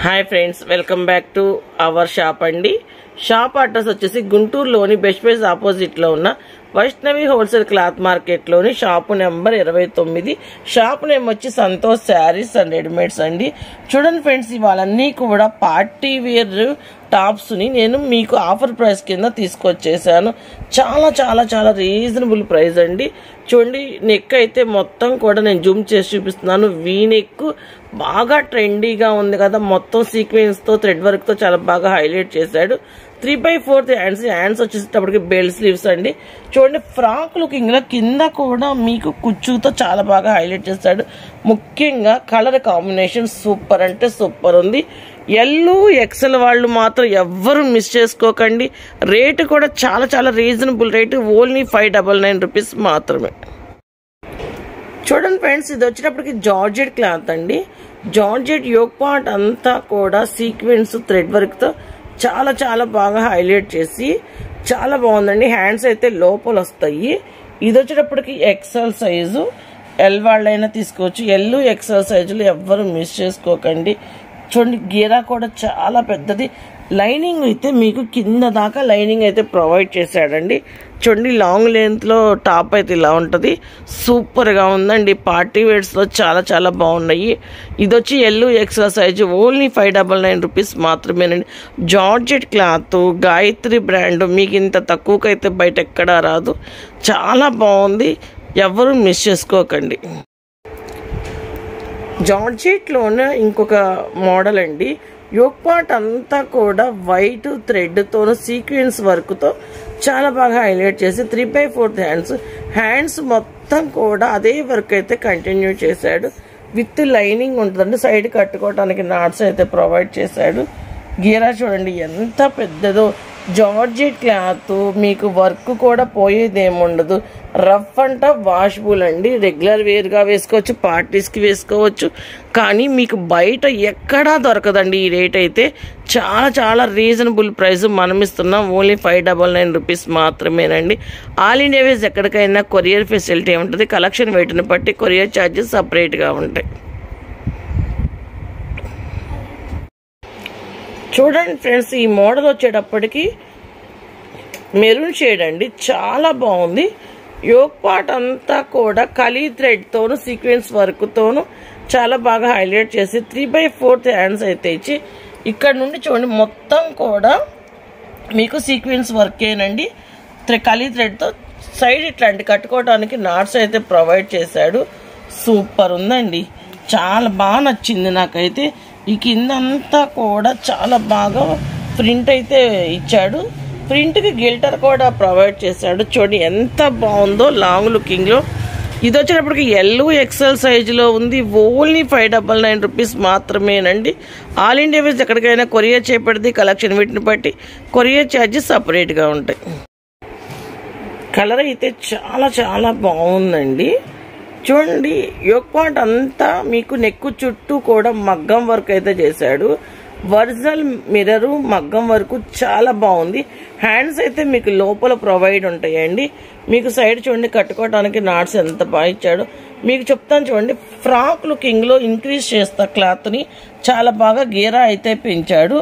Hi friends, welcome back to our shop అండి. Shop address వచ్చేసి గుంటూరులోని బెస్ట్ ప్రైస్ ఆపోజిట్ లో ఉన్న వైష్ణవి హోల్సేల్ క్లాత్ మార్కెట్ లోని షాపు నెంబర్ 29. షాప్ నేమ్ వచ్చి సంతోష్ శారీస్ అండ్ రెడీమేడ్స్ అండి. చూడండి ఫ్రెండ్స్, ఇవాళన్నీ కూడా పార్టీ వేర్ టాప్స్ ని నేను మీకు ఆఫర్ ప్రైస్ కింద తీసుకొచ్చేసాను. చాలా చాలా చాలా రీజనబుల్ ప్రైస్ అండి. చూడండి, నెక్ అయితే మొత్తం కూడా నేను జూమ్ చేసి చూపిస్తున్నాను. వీ నెక్ బాగా ట్రెండీగా ఉంది కదా, మొత్తం సీక్వెన్స్ తో థ్రెడ్ వర్క్ తో చాలా బాగా హైలైట్ చేశాడు. 3/4 హ్యాండ్స్ వచ్చేసేటప్పటికి బెల్ట్ స్లీవ్స్ అండి. చూడండి, ఫ్రాక్ లుకింగ్ లో కింద కూడా మీకు కుచ్చుతో చాలా బాగా హైలైట్ చేశాడు. ముఖ్యంగా కలర్ కాంబినేషన్ సూపర్ అంటే సూపర్ ఉంది. ఎల్లు ఎక్సెల్ వాళ్ళు మాత్రం ఎవ్వరు మిస్ చేసుకోకండి. రేటు కూడా చాలా చాలా రీజనబుల్ రేటు, ఓన్లీ 599 రూపీస్ మాత్రమే. చూడండి ఫ్రెండ్స్, ఇది వచ్చేటప్పటికి జార్జెట్ క్లాత్ అండి. జార్జెట్ యోక్ పార్ట్ అంతా కూడా సీక్వెన్స్ థ్రెడ్ వర్క్ తో చాలా చాలా బాగా హైలైట్ చేసి చాలా బాగుందండి. హ్యాండ్స్ అయితే లోపల వస్తాయి. ఇది వచ్చేటప్పటికి ఎక్సెల్ సైజు, ఎల్ వాళ్ళైనా తీసుకోవచ్చు. ఎల్ ఎక్సెల్ సైజులు ఎవ్వరు మిస్ చేసుకోకండి. చూడండి, గీరా కూడా చాలా పెద్దది. లైనింగ్ అయితే మీకు కింద దాకా లైనింగ్ అయితే ప్రొవైడ్ చేశాడండి. చూడండి, లాంగ్ లెంత్ లో టాప్ అయితే ఇలా ఉంటుంది. సూపర్ గా ఉందండి. పార్టీ వేర్స్ లో చాలా చాలా బాగున్నాయి. ఇది వచ్చి L XL size, only 599 rupees మాత్రమేనండి. జార్జెట్ క్లాత్, గాయత్రి బ్రాండ్, మీకు ఇంత తక్కువకైతే బయట ఎక్కడా రాదు. చాలా బాగుంది, ఎవరు మిస్ చేసుకోకండి. జార్జెట్ లోనే ఇంకొక మోడల్ అండి. యోక్ పార్ట్ అంతా కూడా వైట్ థ్రెడ్ తోను సీక్వెన్స్ వర్క్ తో చాలా బాగా హైలైట్ చేసి 3/4 హ్యాండ్స్ మొత్తం కూడా అదే వర్క్ అయితే కంటిన్యూ చేశాడు. విత్ లైనింగ్ ఉంటుందండి. సైడ్ కట్టుకోవడానికి నాట్స్ అయితే ప్రొవైడ్ చేశాడు. గీరా చూడండి ఎంత పెద్దదో. జార్జెట్ క్లాత్ మీకు వర్క్ కూడా పోయేదేముండదు. రఫ్ అంట వాషబుల్ అండి. రెగ్యులర్ వేర్గా వేసుకోవచ్చు, పార్టీస్కి వేసుకోవచ్చు. కానీ మీకు బయట ఎక్కడా దొరకదండి. ఈ రేట్ అయితే చాలా చాలా రీజనబుల్ ప్రైస్ మనం ఇస్తున్నాం. ఓన్లీ 599 రూపీస్ మాత్రమేనండి. ఆల్ ఇండియా వేస్ ఎక్కడికైనా కొరియర్ ఫెసిలిటీ ఉంటుంది. కలెక్షన్ వెయిట్ని బట్టి కొరియర్ ఛార్జెస్ సపరేట్గా ఉంటాయి. చూడండి ఫ్రెండ్స్, ఈ మోడల్ వచ్చేటప్పటికి మెరూన్ షేడ్ అండి. చాలా బాగుంది. యోక్ పార్ట్ అంతా కూడా కలీ థ్రెడ్ తోను సీక్వెన్స్ వర్క్ తోను చాలా బాగా హైలైట్ చేసి 3/4 హ్యాండ్స్ అయితే ఇచ్చి ఇక్కడ నుండి చూడండి మొత్తం కూడా మీకు సీక్వెన్స్ వర్కేనండి. కలీ థ్రెడ్ తో సైడ్ ఇట్లాంటి కట్టుకోవడానికి నాట్స్ అయితే ప్రొవైడ్ చేశాడు. సూపర్ ఉందండి. చాలా బాగా నచ్చింది నాకైతే. ఈ కింద అంతా కూడా చాలా బాగా ప్రింట్ అయితే ఇచ్చాడు. ప్రింట్కి గిల్టర్ కూడా ప్రొవైడ్ చేశాడు. చూడండి ఎంత బాగుందో లాంగ్ లుకింగ్లో. ఇది వచ్చేటప్పటికి ఎల్ ఎక్సెల్ సైజులో ఉంది. ఓన్లీ 599 రూపీస్ మాత్రమేనండి. ఆల్ ఇండియా వేస్ ఎక్కడికైనా కొరియర్ చేపడితే కలెక్షన్ వీటిని బట్టి కొరియర్ ఛార్జెస్ సపరేట్గా ఉంటాయి. కలర్ అయితే చాలా చాలా బాగుందండి. చూడండి, యోక్ పార్ట్ అంతా మీకు నెక్కు చుట్టూ కూడా మగ్గం వర్క్ అయితే చేశాడు. వర్జల్ మిర్రరు మగ్గం వర్క్ చాలా బాగుంది. హ్యాండ్స్ అయితే మీకు లోపల ప్రొవైడ్ ఉంటాయండి. మీకు సైడ్ చూడండి కట్టుకోవడానికి నాట్స్ ఎంత బాగా ఇచ్చాడు. మీకు చెప్తాను చూడండి, ఫ్రాక్ లుకింగ్ లో ఇంక్రీజ్ చేస్తా క్లాత్ ని చాలా బాగా గీరా అయితే పెంచాడు.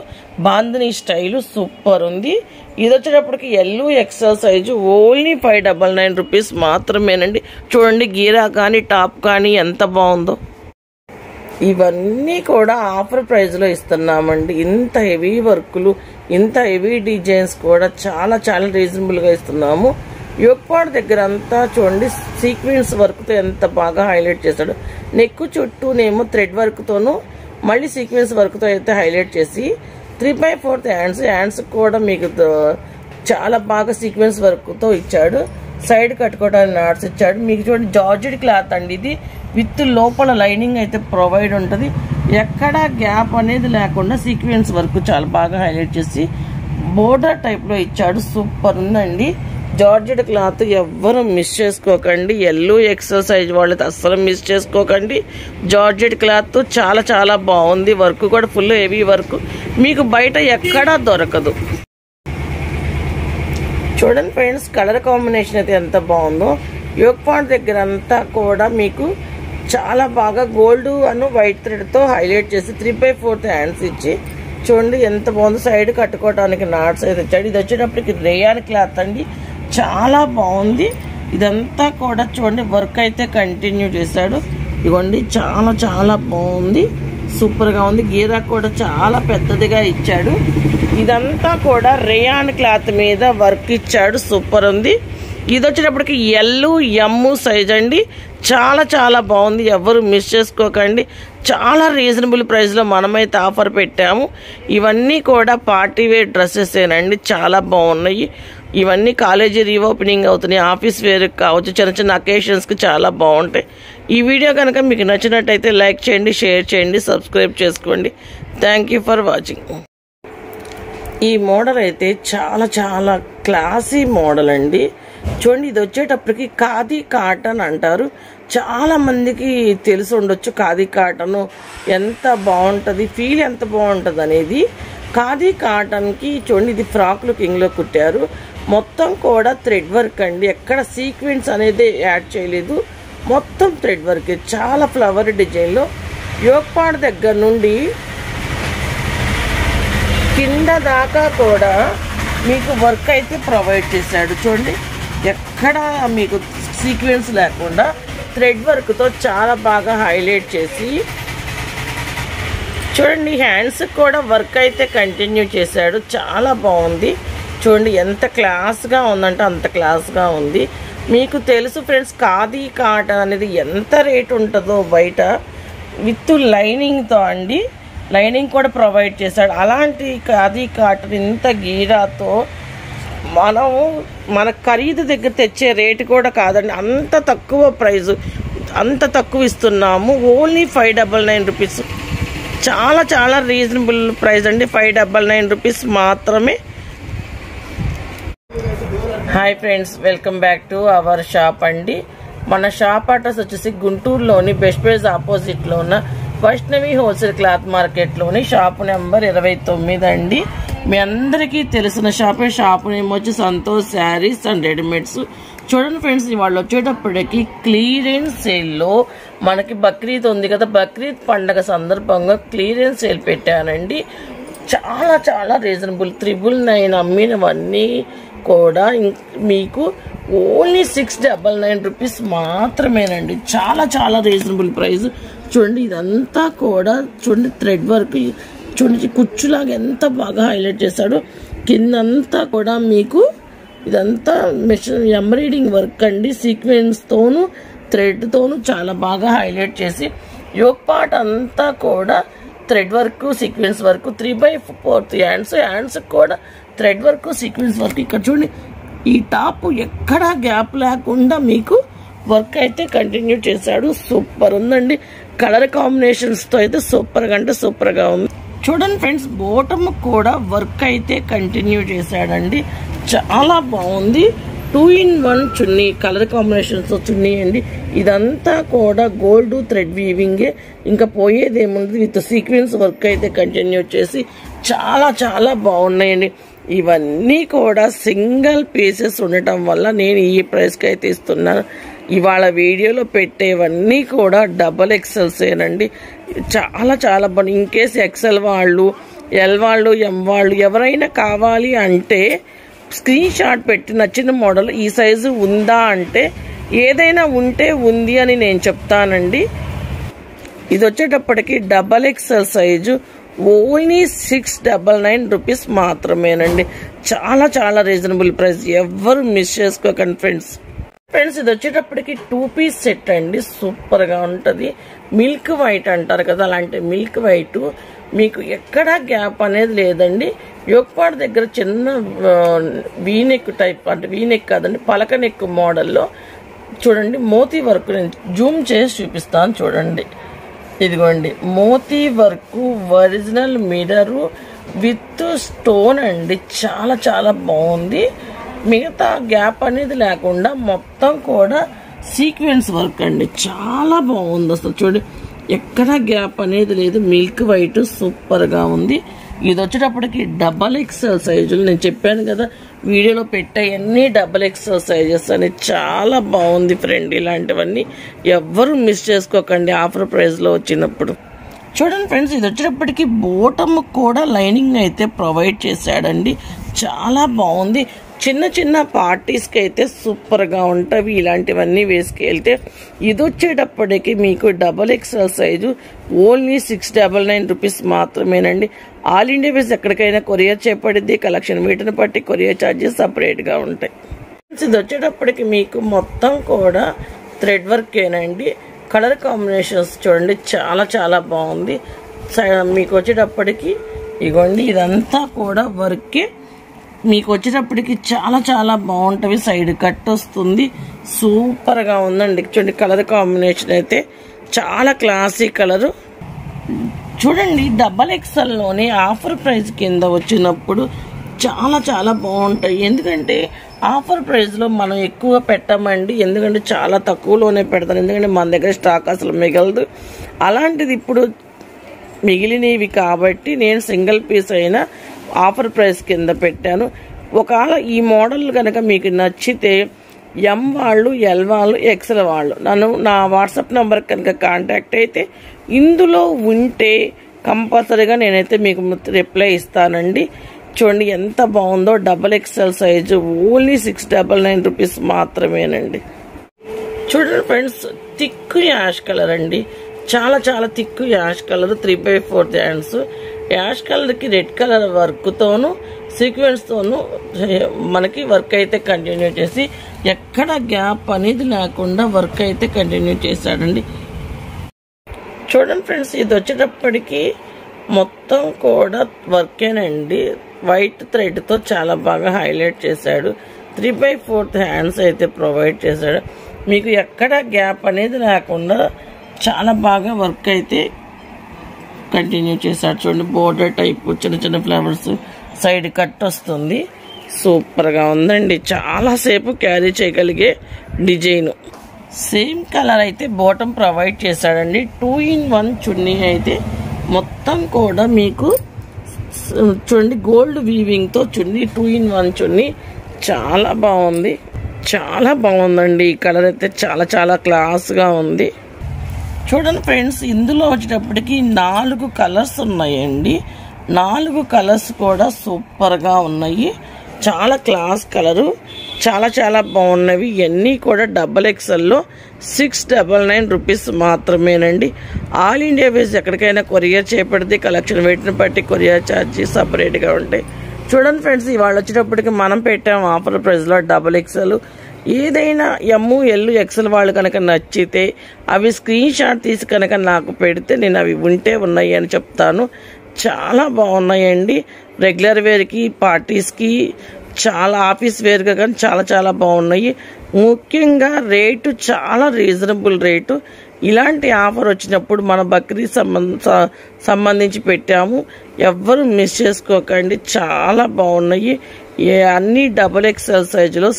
బాందిని స్టైల్ సూపర్ ఉంది. ఇది వచ్చేటప్పటికి L XL size, only 599 rupees మాత్రమేనండి. చూడండి, గీరా కానీ టాప్ కానీ ఎంత బాగుందో. ఇవన్నీ కూడా ఆఫర్ ప్రైస్ లో ఇస్తున్నామండి. ఇంత హెవీ వర్క్లు, ఇంత హెవీ డిజైన్స్ కూడా చాలా చాలా రీజనబుల్ గా ఇస్తున్నాము. యోక్ పార్ట్ దగ్గర అంతా చూడండి సీక్వెన్స్ వర్క్ తో ఎంత బాగా హైలైట్ చేశాడు. నెక్ చుట్టూనేమో థ్రెడ్ వర్క్ తోను మళ్ళీ సీక్వెన్స్ వర్క్ తో అయితే హైలైట్ చేసి 3/4 హ్యాండ్స్ కూడా మీకు చాలా బాగా సీక్వెన్స్ వర్క్ తో ఇచ్చాడు. సైడ్ కట్టుకోవడానికి నాట్స్ ఇచ్చాడు. మీకు చూడండి జార్జెట్ క్లాత్ అండి. ఇది విత్ లోపల లైనింగ్ అయితే ప్రొవైడ్ ఉంటుంది. ఎక్కడా గ్యాప్ అనేది లేకుండా సీక్వెన్స్ వర్క్ చాలా బాగా హైలైట్ చేసి బోర్డర్ టైప్ లో ఇచ్చాడు. సూపర్ ఉందండి. జార్జెట్ క్లాత్ ఎవ్వరు మిస్ చేసుకోకండి. ఎల్ ఎక్సెల్ సైజ్ వాళ్ళైతే అస్సలు మిస్ చేసుకోకండి. జార్జెట్ క్లాత్ చాలా చాలా బాగుంది. వర్క్ కూడా ఫుల్ హెవీ వర్క్, మీకు బయట ఎక్కడా దొరకదు. చూడండి ఫ్రెండ్స్, కలర్ కాంబినేషన్ అయితే ఎంత బాగుందో. యోక్ పార్ట్ దగ్గర అంతా కూడా మీకు చాలా బాగా గోల్డ్ అను వైట్ థ్రెడ్తో హైలైట్ చేసి 3/4 హ్యాండ్స్ ఇచ్చి చూడండి ఎంత బాగుంది. సైడ్ కట్టుకోవడానికి నాట్స్ అయితే ఇచ్చాడు. ఇది వచ్చేటప్పటికి రేయాన్ క్లాత్ అండి, చాలా బాగుంది. ఇదంతా కూడా చూడండి వర్క్ అయితే కంటిన్యూ చేశాడు. ఇవ్వండి చాలా చాలా బాగుంది, సూపర్గా ఉంది. గీరా కూడా చాలా పెద్దదిగా ఇచ్చాడు. ఇదంతా కూడా రేయాన్ క్లాత్ మీద వర్క్ ఇచ్చాడు, సూపర్ ఉంది. ఇది వచ్చేటప్పటికి L/M సైజ్ అండి, చాలా చాలా బాగుంది. ఎవరు మిస్ చేసుకోకండి. చాలా రీజనబుల్ ప్రైస్లో మనమైతే ఆఫర్ పెట్టాము. ఇవన్నీ కూడా పార్టీ వేర్ డ్రెస్సెస్ ఏనండి, చాలా బాగున్నాయి. ఇవన్నీ కాలేజీ రీఓపెనింగ్ అవుతున్నాయి, ఆఫీస్ వేర్ కావచ్చు, చిన్న చిన్న అకేషన్స్కి చాలా బాగుంటాయి. ఈ వీడియో కనుక మీకు నచ్చినట్టయితే లైక్ చేయండి, షేర్ చేయండి, సబ్స్క్రైబ్ చేసుకోండి. Thank you for watching. ఈ మోడల్ అయితే చాలా చాలా క్లాసీ మోడల్ అండి. చూడండి ఇది వచ్చేటప్పటికి ఖాదీ కాటన్ అంటారు. చాలా మందికి తెలిసి ఉండొచ్చు ఖాదీ కాటన్ ఎంత బాగుంటుంది, ఫీల్ ఎంత బాగుంటుంది అనేది. ఖాదీ కాటన్కి చూడండి ఇది ఫ్రాక్ లుకింగ్లో కుట్టారు. మొత్తం కూడా థ్రెడ్ వర్క్ అండి, ఎక్కడ సీక్వెన్స్ అనేది యాడ్ చేయలేదు, మొత్తం థ్రెడ్ వర్క్. చాలా ఫ్లవర్ డిజైన్లో యోగపాడ్ దగ్గర నుండి కింద దాకా కూడా మీకు వర్క్ అయితే ప్రొవైడ్ చేశాడు. చూడండి ఎక్కడ మీకు సీక్వెన్స్ లేకుండా థ్రెడ్ వర్క్తో చాలా బాగా హైలైట్ చేసి చూడండి హ్యాండ్స్ కూడా వర్క్ అయితే కంటిన్యూ చేశాడు, చాలా బాగుంది. చూడండి ఎంత క్లాస్గా ఉందంటే అంత క్లాస్గా ఉంది. మీకు తెలుసు ఫ్రెండ్స్ ఖాదీ కాటన్ అనేది ఎంత రేట్ ఉంటుందో బయట, విత్ లైనింగ్తో అండి, లైనింగ్ కూడా ప్రొవైడ్ చేశాడు. అలాంటి ఖాదీ కాటన్ ఇంత గీరాతో మనము మన ఖరీదు దగ్గర తెచ్చే రేటు కూడా కాదండి, అంత తక్కువ ప్రైజు, అంత తక్కువ ఇస్తున్నాము. ఓన్లీ 599 రూపీస్, చాలా చాలా రీజనబుల్ ప్రైస్ అండి. 599 రూపీస్ మాత్రమే. Hi friends, welcome back to our shop అండి. మన షాప్ అడ్రస్ వచ్చేసి గుంటూరులోని బెస్ట్ ప్రైజ్ ఆపోజిట్లో ఉన్న వైష్ణవి హోల్సేల్ క్లాత్ మార్కెట్లోని షాపు నెంబర్ 29 అండి. మీ అందరికీ తెలిసిన షాపే. షాపు నేమ్ వచ్చి సంతోష్ శారీస్ అండ్ రెడీమేడ్స్. చూడండి ఫ్రెండ్స్, వాళ్ళు వచ్చేటప్పటికి క్లియరెన్స్ సేల్లో మనకి బక్రీద్ ఉంది కదా, బక్రీద్ పండగ సందర్భంగా క్లియరెన్స్ సేల్ పెట్టానండి. చాలా చాలా రీజనబుల్, 999 అమ్మినవన్నీ కూడా మీకు ఓన్లీ 699 రూపీస్ మాత్రమేనండి. చాలా చాలా రీజనబుల్ ప్రైస్. చూడండి ఇదంతా కూడా చూడండి థ్రెడ్ వర్క్, చూడండి కుచ్చులాగా ఎంత బాగా హైలైట్ చేశాడు. కిందంతా కూడా మీకు ఇదంతా మెషిన్ ఎంబ్రాయిడింగ్ వర్క్ అండి, సీక్వెన్స్తోను థ్రెడ్తోను చాలా బాగా హైలైట్ చేసి యోగ్ పార్ట్ అంతా కూడా thread work, sequence work. 3/4 hands కూడా థ్రెడ్ వర్క్, సీక్వెన్స్ వర్క్. ఇక్కడ చూడండి ఈ టాప్ ఎక్కడా గ్యాప్ లేకుండా మీకు వర్క్ అయితే కంటిన్యూ చేశాడు. సూపర్ ఉందండి. కలర్ కాంబినేషన్స్తో అయితే సూపర్గా అంటే సూపర్గా ఉంది. చూడండి ఫ్రెండ్స్, బోటమ్ కూడా వర్క్ అయితే కంటిన్యూ చేశాడండి, చాలా బాగుంది. 2-in-1 చున్నీ, కలర్ కాంబినేషన్స్తో చున్నీ అండి. ఇదంతా కూడా గోల్డ్ థ్రెడ్ వీవింగే, ఇంకా పోయేదేముంది. విత్ సీక్వెన్స్ వర్క్ అయితే కంటిన్యూ చేసి చాలా చాలా బాగున్నాయండి. ఇవన్నీ కూడా సింగిల్ పీసెస్ ఉండటం వల్ల నేను ఈ ప్రైస్కి అయితే ఇస్తున్నాను. ఇవాళ వీడియోలో పెట్టేవన్నీ కూడా XXLసేనండి. చాలా చాలా బాగుంది. ఇన్ కేస్ XL వాళ్ళు, L వాళ్ళు, M వాళ్ళు ఎవరైనా కావాలి అంటే స్క్రీన్ షాట్ పెట్టి నచ్చిన మోడల్ ఈ సైజు ఉందా అంటే ఏదైనా ఉంటే ఉంది అని నేను చెప్తానండి. ఇది వచ్చేటప్పటికి XXL సైజు ఓన్లీ 699 రూపీస్ మాత్రమేనండి. చాలా చాలా రీజనబుల్ ప్రైస్, ఎవరు మిస్ చేసుకోకండి ఫ్రెండ్స్. ఇది వచ్చేటప్పటికి 2 పీస్ సెట్ అండి, సూపర్గా ఉంటుంది. మిల్క్ వైట్ అంటారు కదా, అలాంటి మిల్క్ వైట్ మీకు ఎక్కడా గ్యాప్ అనేది లేదండి. యోగపాడ్ దగ్గర చిన్న వీనెక్ టైప్, అంటే వీనెక్ కాదండి, పలక నెక్ మోడల్లో చూడండి మోతీ వర్క్. నేను జూమ్ చేసి చూపిస్తాను చూడండి. ఇదిగోండి moti work, original mirror with stone అండి, చాలా చాలా బాగుంది. మిగతా గ్యాప్ అనేది లేకుండా మొత్తం కూడా సీక్వెన్స్ వర్క్ అండి, చాలా బాగుంది. అసలు చూడండి ఎక్కడ గ్యాప్ అనేది లేదు. మిల్క్ వైట్ సూపర్గా ఉంది. ఇది వచ్చేటప్పటికి డబల్ ఎక్స్ఎల్ సైజులు. నేను చెప్పాను కదా వీడియోలో పెట్టాయన్నీ డబల్ ఎక్స్ఎల్ సైజెస్ అని. చాలా బాగుంది ఫ్రెండ్. ఇలాంటివన్నీ ఎవ్వరూ మిస్ చేసుకోకండి ఆఫర్ ప్రైస్లో వచ్చినప్పుడు. చూడండి ఫ్రెండ్స్, ఇది వచ్చేటప్పటికి బోటమ్ కూడా లైనింగ్ అయితే ప్రొవైడ్ చేశాడండి. చాలా బాగుంది. చిన్న చిన్న పార్టీస్కి అయితే సూపర్గా ఉంటాయి ఇలాంటివన్నీ వేసుకెళ్తే. ఇది వచ్చేటప్పటికి మీకు double XL size only 699 rupees మాత్రమేనండి. ఆల్ ఇండియా వేస్ ఎక్కడికైనా కొరియర్ చేపడిద్ది. కలెక్షన్ మీటర్ని బట్టి కొరియర్ ఛార్జెస్ సపరేట్గా ఉంటాయి. ఇది వచ్చేటప్పటికి మీకు మొత్తం కూడా థ్రెడ్ వర్కేనండి. కలర్ కాంబినేషన్స్ చూడండి చాలా చాలా బాగుంది. మీకు వచ్చేటప్పటికి ఇగోండి ఇదంతా కూడా వర్కే. మీకు వచ్చేటప్పటికి చాలా చాలా బాగుంటుంది. సైడ్ కట్ వస్తుంది. సూపర్గా ఉందండి. చూడండి కలర్ కాంబినేషన్ అయితే చాలా క్లాసీ కలరు. చూడండి డబల్ ఎక్స్ఎల్లోనే ఆఫర్ ప్రైస్ కింద వచ్చినప్పుడు చాలా చాలా బాగుంటాయి. ఎందుకంటే ఆఫర్ ప్రైస్లో మనం ఎక్కువ పెట్టమండి. ఎందుకంటే చాలా తక్కువలోనే పెడతాను. ఎందుకంటే మన దగ్గర స్టాక్ అసలు మిగలదు. అలాంటిది ఇప్పుడు మిగిలినవి కాబట్టి నేను సింగిల్ పీస్ అయినా ఆఫర్ ప్రైస్ కింద పెట్టాను. ఒకవేళ ఈ మోడల్ కనుక మీకు నచ్చితే ఎం వాళ్ళు, ఎల్ వాళ్ళు, ఎక్స్ఎల్ వాళ్ళు నా వాట్సాప్ నెంబర్ కనుక కాంటాక్ట్ అయితే ఇందులో ఉంటే కంపల్సరీగా నేనైతే మీకు రిప్లై ఇస్తానండి. చూడండి ఎంత బాగుందో. Double XL size only 699 rupees మాత్రమేనండి. చూడండి ఫ్రెండ్స్, థిక్ యాష్ కలర్ అండి. చాలా చాలా thick ash colour 3/4 hands. Ash కలర్కి రెడ్ కలర్ వర్క్తోనూ సీక్వెన్స్తోనూ మనకి వర్క్ అయితే కంటిన్యూ చేసి ఎక్కడ గ్యాప్ అనేది లేకుండా వర్క్ అయితే కంటిన్యూ చేశాడండి. చూడండి ఫ్రెండ్స్, ఇది వచ్చేటప్పటికి మొత్తం కూడా వర్కేనండి. వైట్ థ్రెడ్తో చాలా బాగా హైలైట్ చేశాడు. 3/4 హ్యాండ్స్ అయితే ప్రొవైడ్ చేశాడు. మీకు ఎక్కడ గ్యాప్ అనేది లేకుండా చాలా బాగా వర్క్ అయితే కంటిన్యూ చేశాడు. చూడండి బోర్డర్ టైప్ చిన్న చిన్న ఫ్లవర్స్, సైడ్ కట్ వస్తుంది. సూపర్గా ఉందండి. చాలాసేపు క్యారీ చేయగలిగే డిజైన్. సేమ్ కలర్ అయితే బాటమ్ ప్రొవైడ్ చేశాడండి. 2-in-1 చున్నీ అయితే మొత్తం కూడా మీకు చూడండి గోల్డ్ వీవింగ్తో చున్నీ. 2-in-1 చున్నీ చాలా బాగుంది. చాలా బాగుందండి. ఈ కలర్ అయితే చాలా చాలా క్లాస్గా ఉంది. చూడండి ఫ్రెండ్స్, ఇందులో వచ్చేటప్పటికి 4 కలర్స్ ఉన్నాయండి. 4 కలర్స్ కూడా సూపర్గా ఉన్నాయి. చాలా క్లాస్ కలరు. చాలా చాలా బాగున్నవి. ఇవన్నీ కూడా డబల్ ఎక్స్ఎల్లో 699 రూపీస్ మాత్రమేనండి. ఆల్ ఇండియా వేస్ ఎక్కడికైనా కొరియర్ చేపడితే కలెక్షన్ వెయిట్ని బట్టి కొరియర్ ఛార్జెస్ సపరేట్గా ఉంటాయి. చూడండి ఫ్రెండ్స్, ఇవాళ వచ్చేటప్పటికి మనం పెట్టాము ఆఫర్ ప్రైస్లో డబల్ ఎక్స్ఎల్. ఏదైనా ఎమ్, ఎల్, ఎక్స్ఎల్ వాళ్ళు కనుక నచ్చితే అవి స్క్రీన్ షాట్ తీసి కనుక నాకు పెడితే నేను అవి ఉంటే ఉన్నాయి అని చెప్తాను. చాలా బాగున్నాయండి. రెగ్యులర్ వేర్కి, పార్టీస్కి, చాలా ఆఫీస్ వేర్గా కానీ చాలా చాలా బాగున్నాయి. ముఖ్యంగా రేటు చాలా రీజనబుల్ రేటు. ఇలాంటి ఆఫర్ వచ్చినప్పుడు మన బక్రీద్ సంబంధించి పెట్టాము. ఎవ్వరూ మిస్ చేసుకోకండి. చాలా బాగున్నాయి. అన్ని డబల్ ఎక్స్ఎల్ సైజులో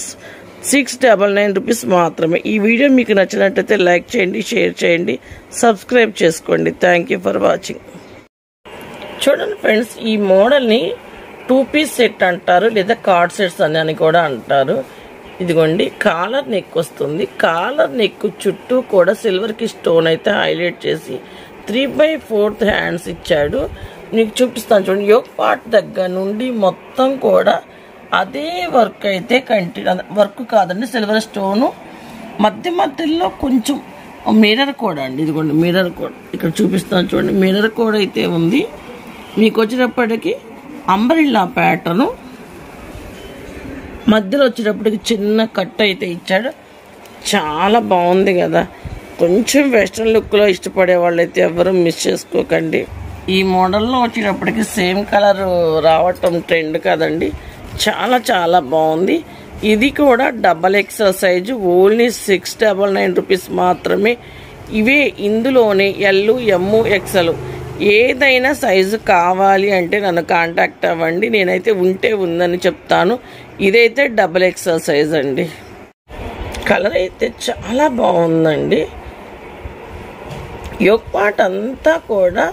699 రూపీస్ మాత్రమే. ఈ వీడియో మీకు నచ్చినట్లయితే లైక్ చేయండి, షేర్ చేయండి, సబ్స్క్రైబ్ చేసుకోండి. Thank you for watching. చూడండి ఫ్రెండ్స్, ఈ మోడల్ని 2 పీస్ సెట్ అంటారు, లేదా కార్డ్ సెట్స్ అని కూడా అంటారు. ఇదిగోండి కాలర్ నెక్ వస్తుంది. కాలర్ నెక్ చుట్టూ కూడా సిల్వర్కి స్టోన్ అయితే హైలైట్ చేసి 3/4 హ్యాండ్స్ ఇచ్చాడు. మీకు చూపిస్తాను చూడండి. యోక్ పార్ట్ దగ్గర నుండి మొత్తం కూడా అదే వర్క్ అయితే వర్క్ కాదండి, సిల్వర్ స్టోను. మధ్యలో కొంచెం మిర్రర్ కోడ్ అండి. ఇదిగోండి మిర్రర్ కోడ్ ఇక్కడ చూపిస్తాను చూడండి. మిర్రర్ కోడ్ అయితే ఉంది. మీకు వచ్చేటప్పటికి అంబ్రిల్లా ప్యాటర్ను, మధ్యలో వచ్చేటప్పటికి చిన్న కట్ అయితే ఇచ్చాడు. చాలా బాగుంది కదా. కొంచెం వెస్ట్రన్ లుక్లో ఇష్టపడే వాళ్ళైతే ఎవరు మిస్ చేసుకోకండి. ఈ మోడల్లో వచ్చేటప్పటికి సేమ్ కలర్ రావటం ట్రెండ్ కదండి. చాలా చాలా బాగుంది. ఇది కూడా double XL size only 699 rupees మాత్రమే. ఇవే ఇందులోనే ఎల్, ఎమ్, ఎక్స్ఎల్ ఏదైనా సైజు కావాలి అంటే నన్ను కాంటాక్ట్ అవ్వండి. నేనైతే ఉంటే ఉందని చెప్తాను. ఇదైతే డబల్ ఎక్స్ఎల్ సైజ్ అండి. కలర్ అయితే చాలా బాగుందండి. యోక్ పార్ట్ అంతా కూడా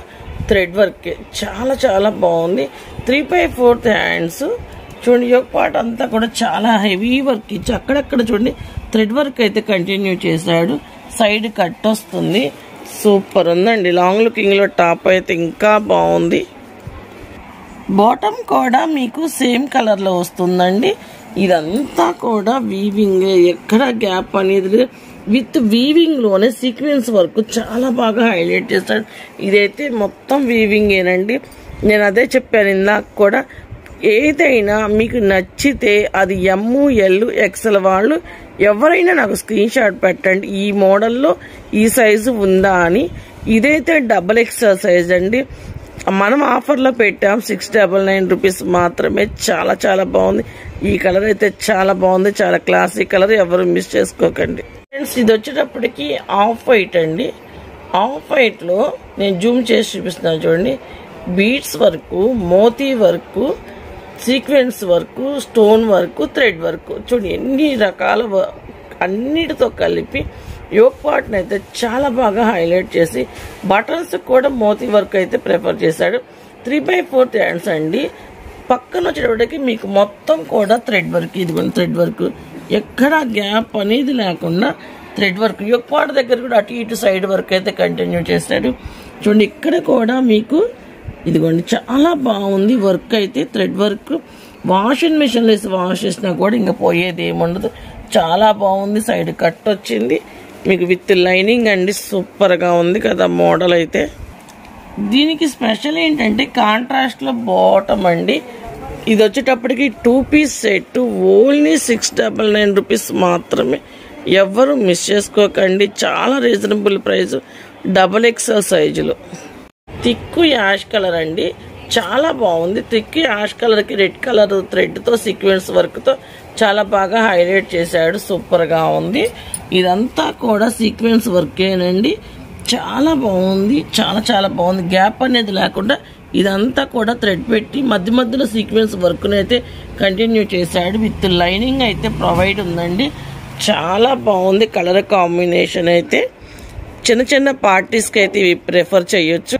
థ్రెడ్ వర్క్ చాలా చాలా బాగుంది. 3/4 హ్యాండ్స్ చూడండి. యోక్ పార్ట్ అంతా కూడా చాలా హెవీ వర్క్ ఇచ్చి అక్కడక్కడ చూడండి థ్రెడ్ వర్క్ అయితే కంటిన్యూ చేశాడు. సైడ్ కట్ వస్తుంది. సూపర్ ఉందండి. లాంగ్ లుకింగ్లో టాప్ అయితే ఇంకా బాగుంది. బాటమ్ కూడా మీకు సేమ్ కలర్లో వస్తుందండి. ఇదంతా కూడా వీవింగ్, ఎక్కడ గ్యాప్ అనేది విత్ వీవింగ్లోనే సీక్వెన్స్ వర్క్ చాలా బాగా హైలైట్ చేస్తాడు. ఇదైతే మొత్తం వీవింగేనండి. నేను అదే చెప్పాను ఇందాక కూడా, ఏదైనా మీకు నచ్చితే అది ML XL వాళ్ళు ఎవరైనా నాకు స్క్రీన్ షాట్ పెట్టండి, ఈ మోడల్లో ఈ సైజు ఉందా అని. ఇదైతే XXL సైజ్ అండి. మనం ఆఫర్లో పెట్టాం 699 రూపీస్ మాత్రమే. చాలా చాలా బాగుంది. ఈ కలర్ అయితే చాలా బాగుంది, చాలా క్లాసిక్ కలర్, ఎవరు మిస్ చేసుకోకండి ఫ్రెండ్స్. ఇది వచ్చేటప్పటికి ఆఫ్ వైట్ అండి. ఆఫ్ వైట్లో నేను జూమ్ చేసి చూపిస్తున్నాను చూడండి. Beads work, moti work, sequence work, stone work, thread work చూడండి ఎన్ని రకాల అన్నిటితో కలిపి యోక్ పార్ట్ని అయితే చాలా బాగా హైలైట్ చేసి బటన్స్ కూడా మోతీ వర్క్ అయితే ప్రిఫర్ చేశాడు. 3/4 హ్యాండ్స్ అండి. పక్కన వచ్చేటప్పటికి మీకు మొత్తం కూడా థ్రెడ్ వర్క్, ఇదిగోండి థ్రెడ్ వర్క్, ఎక్కడ గ్యాప్ అనేది లేకుండా థ్రెడ్ వర్క్. యోక్ పార్ట్ దగ్గర కూడా అటు ఇటు సైడ్ వర్క్ అయితే కంటిన్యూ చేశాడు. చూడండి ఇక్కడ కూడా మీకు ఇదిగోండి చాలా బాగుంది వర్క్ అయితే. థ్రెడ్ వర్క్ వాషింగ్ మిషన్లో వేసి వాష్ చేసినా కూడా ఇంకా పోయేది ఏముండదు. చాలా బాగుంది. సైడ్ కట్ వచ్చింది మీకు విత్ లైనింగ్ అండి. సూపర్గా ఉంది కదా మోడల్ అయితే. దీనికి స్పెషల్ ఏంటంటే కాంట్రాస్ట్లో బాటమ్ అండి. ఇది వచ్చేటప్పటికి 2 పీస్ సెట్ ఓన్లీ 699 రూపీస్ మాత్రమే. ఎవరు మిస్ చేసుకోకండి. చాలా రీజనబుల్ ప్రైస్. XXL సైజులో థిక్ యాష్ కలర్ అండి. చాలా బాగుంది. థిక్ యాష్ కలర్కి రెడ్ కలర్ థ్రెడ్తో సీక్వెన్స్ వర్క్తో చాలా బాగా హైలైట్ చేశాడు. సూపర్గా ఉంది. ఇదంతా కూడా సీక్వెన్స్ వర్కేనండి. చాలా బాగుంది. చాలా చాలా బాగుంది. గ్యాప్ అనేది లేకుండా ఇదంతా కూడా థ్రెడ్ పెట్టి మధ్య మధ్యలో సీక్వెన్స్ వర్క్ని అయితే కంటిన్యూ చేశాడు. విత్ లైనింగ్ అయితే ప్రొవైడ్ ఉందండి. చాలా బాగుంది. కలర్ కాంబినేషన్ అయితే చిన్న చిన్న పార్టీస్కి అయితే ఇవి ప్రిఫర్ చేయొచ్చు.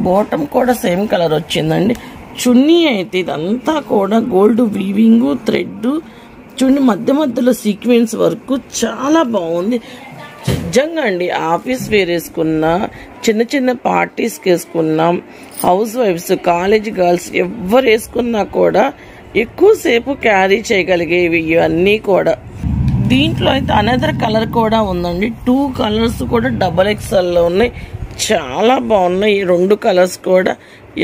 బాటమ్ కూడా సేమ్ కలర్ వచ్చిందండి. చున్నీ అయితే ఇదంతా కూడా గోల్డ్ వీవింగ్, థ్రెడ్ చూడండి, మధ్య మధ్యలో సీక్వెన్స్ వర్క్ చాలా బాగుంది. నిజంగా అండి ఆఫీస్ వేర్ వేసుకున్నా, చిన్న చిన్న పార్టీస్కి వేసుకున్నాం, హౌస్ వైఫ్స్, కాలేజ్ గర్ల్స్ ఎవరు వేసుకున్నా కూడా ఎక్కువసేపు క్యారీ చేయగలిగేవి ఇవన్నీ కూడా. దీంట్లో అయితే అనదర్ కలర్ కూడా ఉందండి. 2 కలర్స్ కూడా XXLలో ఉన్నాయి. చాలా బాగున్నాయి ఈ 2 కలర్స్ కూడా.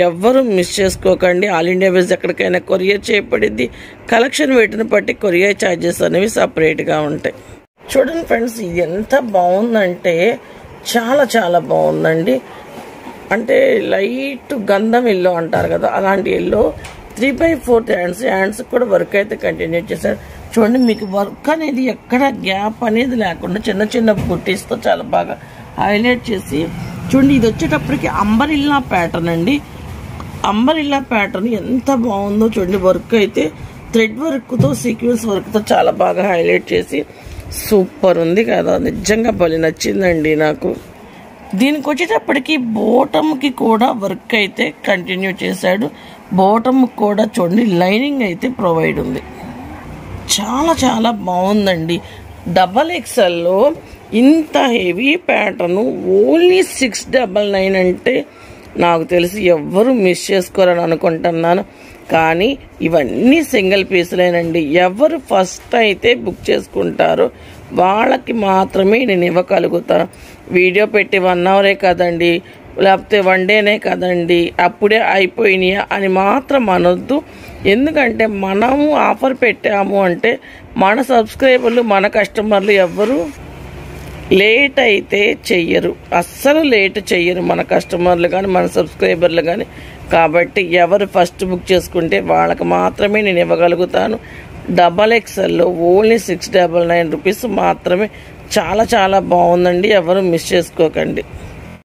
ఎవ్వరు మిస్ చేసుకోకండి. ఆల్ ఇండియా వైజ్ ఎక్కడికైనా కొరియర్ చేయబడింది. కలెక్షన్ వెయిట్ని బట్టి కొరియర్ ఛార్జెస్ అనేవి సపరేట్గా ఉంటాయి. చూడండి ఫ్రెండ్స్, ఇది ఎంత బాగుందంటే చాలా చాలా బాగుందండి. అంటే లైట్ గంధం ఎల్లో అంటారు కదా, అలాంటి ఎల్లో 3/4 హ్యాండ్స్ కూడా వర్క్ అయితే కంటిన్యూ చేశారు. చూడండి మీకు వర్క్ అనేది ఎక్కడ గ్యాప్ అనేది లేకుండా చిన్న చిన్న బుట్టీస్తో చాలా బాగా హైలైట్ చేసి చూడండి. ఇది వచ్చేటప్పటికి అంబరిల్లా ప్యాటర్న్ అండి. అంబరిల్లా ప్యాటర్న్ ఎంత బాగుందో చూడండి. వర్క్ అయితే థ్రెడ్ వర్క్తో సీక్వెన్స్ వర్క్తో చాలా బాగా హైలైట్ చేసి సూపర్ ఉంది కదా. నిజంగా భలే నచ్చిందండి నాకు. దీనికి వచ్చేటప్పటికి బాటమ్కి కూడా వర్క్ అయితే కంటిన్యూ చేశాడు. బాటమ్ కూడా చూడండి లైనింగ్ అయితే ప్రొవైడ్ ఉంది. చాలా చాలా బాగుందండి. XXLలో ఇంత హెవీ ప్యాటర్ను ఓన్లీ 699 అంటే నాకు తెలిసి ఎవ్వరు మిస్ చేసుకోరని అనుకుంటున్నాను. కానీ ఇవన్నీ సింగిల్ పీసులేనండి. ఎవరు ఫస్ట్ అయితే బుక్ చేసుకుంటారో వాళ్ళకి మాత్రమే నేను ఇవ్వగలుగుతాను. వీడియో పెట్టి 1 అవరే కదండి, లేకపోతే 1 డేనే కదండి, అప్పుడే అయిపోయినాయా అని మాత్రం అనొద్దు. ఎందుకంటే మనము ఆఫర్ పెట్టాము అంటే మన సబ్స్క్రైబర్లు, మన కస్టమర్లు ఎవ్వరు లేట్ అయితే చెయ్యరు, అస్సలు లేట్ చెయ్యరు మన కస్టమర్లు కానీ మన సబ్స్క్రైబర్లు కానీ. కాబట్టి ఎవరు ఫస్ట్ బుక్ చేసుకుంటే వాళ్ళకి మాత్రమే నేను ఇవ్వగలుగుతాను. XXLలో ఓన్లీ 699 రూపీస్ మాత్రమే. చాలా చాలా బాగుందండి. ఎవరు మిస్ చేసుకోకండి.